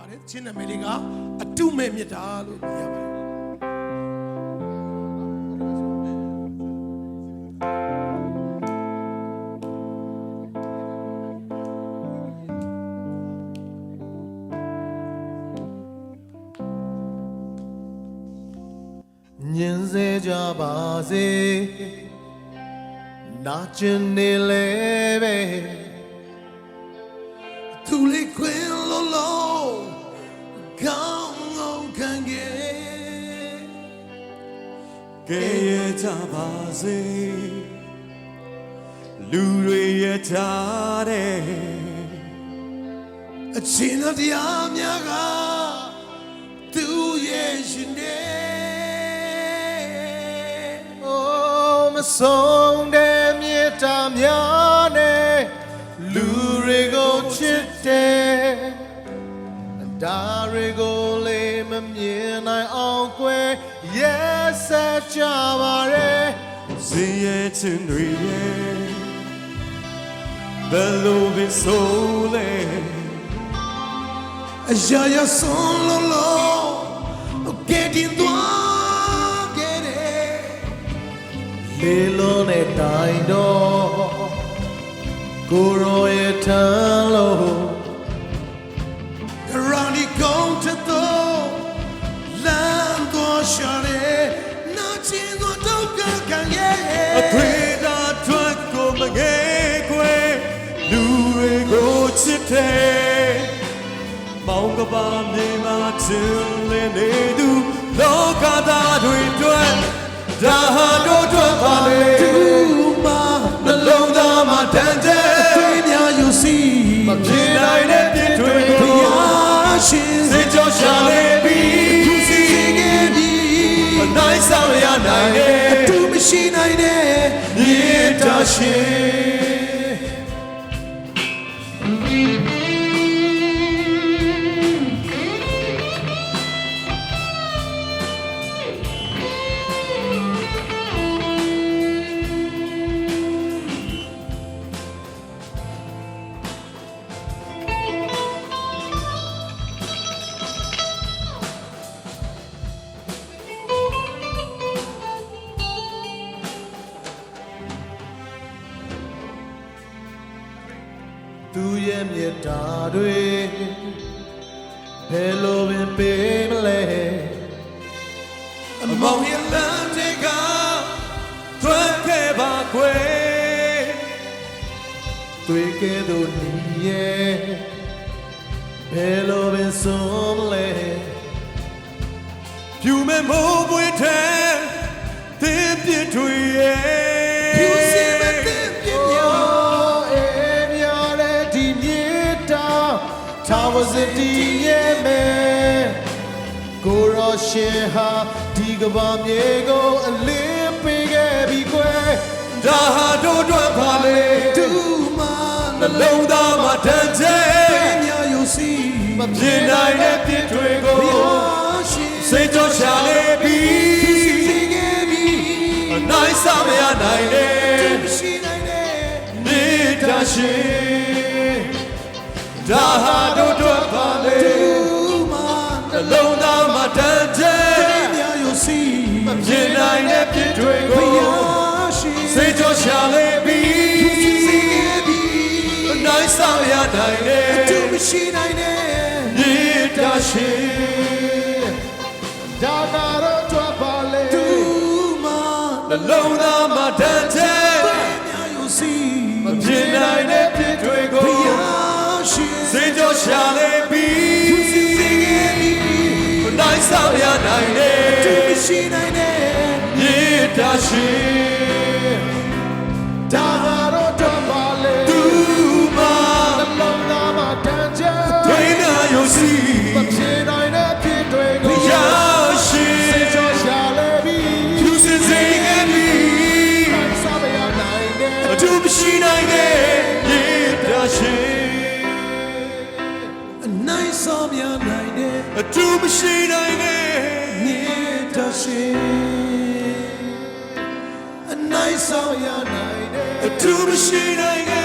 ပါတယ်။ချင်းနာမည်လေးကအတုမဲ့မြတ်တာလို့သိရပါတယ်ညင်စေကြပါစေနာကျင်နေလေပဲသူလေးခွင်လုံးလုံးကောင်းအောင်ခံခဲ့ကဲရကြပါစေလူတွေရထားတဲ့အချင်းတရားများကသူရဲ့ရှင်နေမဆုံးတဲ့မြေတာများနဲ့လူတွေကိုချစ်တယ်ဒါတွေကိုလည်းမမြင်နိုင်အောင်ကွယ်ရက်ဆက်ကြပါရဲ့ဇင်းရဲ့ချင်တွေရဲ့ဘယ်လိုပဲဆိုလဲအရာရဆုံးလုံးလုံးကဲတင်သွားခဲ့တယ်လေလုံးနဲ့တိုင်တော့ကိုရောရဲ့ထမ်းလို့ရောင်ဒီကုန်းထတော့လမ်းသွားရှာတယ်နာကျင်သွားတော့ခံရဲ့အဖေသာထွက်ကိုမငယ်ခွဲလူတွေကိုချစ်တယ်မောင်ကပါမြေမှာချင်နေနေသူလောကသားတွေတွေ့ဒါဟာတို့တွေ့ပါလေသူမနှလုံးသားမှာတန်တဲ့တွေးများယူစီမပြေနိုင်တဲ့ပြစ်တွေကိုဘုရားရှင်စေကြောရှာလေပြီးသူစီခဲ့ပြီအနိုင်ဆောင်ရနိုင်တဲ့သူမရှိနိုင်တဲ့မြေတာရှင်သူရဲ့မြတ်တာတွေဘယ်လိုပင်ပေးမလဲအမောင်ရဲ့လမ်းတွေကထွက်ခဲ့ပါခွေတွေ့ခဲ့သူနီးရဲ့ဘယ်လိုပင်ဆုံးလဲဖြူမဲ့မိုးပွေထဲသင်ပြစ်တွေရဲ့ဖြူစင်မဲ့သင်ပြစ်များထာဝစတီရဲ့မယ်ကိုရောရှင်ဟာဒီကဘာမြေကိုအလင်းပေးခဲ့ပြီကွယ်ဒါဟာတို့တွေ့ပါလေသူမနှလုံးသားမှာတန်တဲ့များယူစီမပြေနိုင်တဲ့ပြစ်တွေကိုစိတ်ကြောရှာလေပြီးစီခဲ့ပြီအနိုင်ဆောင်ရနိုင်တဲ့သူမရှိနိုင်တဲ့မြေတာရှင်ဒါဟာတို့တွေ့ပါလေနှလုံးသားမှာတန်တဲ့များယူစီမပြေနိုင်တဲ့ပြစ်တွေကိုစိတ်ကြောရှာလေပြီးစီခဲ့ပြီအနိုင်ဆောင်ရနိုင်တဲ့သူမရှိနိုင်တဲ့မြေတာရှင်ဒါကတော့တွေ့ပါလေသူမနှလုံးသားမှာတန်တဲ့များယူစီမပြေနိုင်တဲ့ပြစ်တွေကိုစေကြောရှာလေပြီးသူစီခဲ့ပြီနိုင်ဆောင်ရနိုင်တဲ့သူမရှိနိုင်တဲ့မြေတာရှင်ဒါကတော့တော့ပါလေသူမနှလုံးသားမှာတန်ကြတွေးနာယုံစီမပြေနိုင်တဲ့ဖြစ်တွေကိုဘုရားရှင်စေကြောရှာလေပြီးသူစီခဲ့ပြီနိုင်ဆောင်ရနိုင်တဲ့သူမရှိနိုင်တဲ့မြေတာရှင်ဆောင်ရနိုင်တဲ့အ တူမရှိနိုင်တဲ့မြေတာရှင်အနိုင်ဆောင်ရနိုင်တဲ့အ တူမရှိနိုင်တဲ့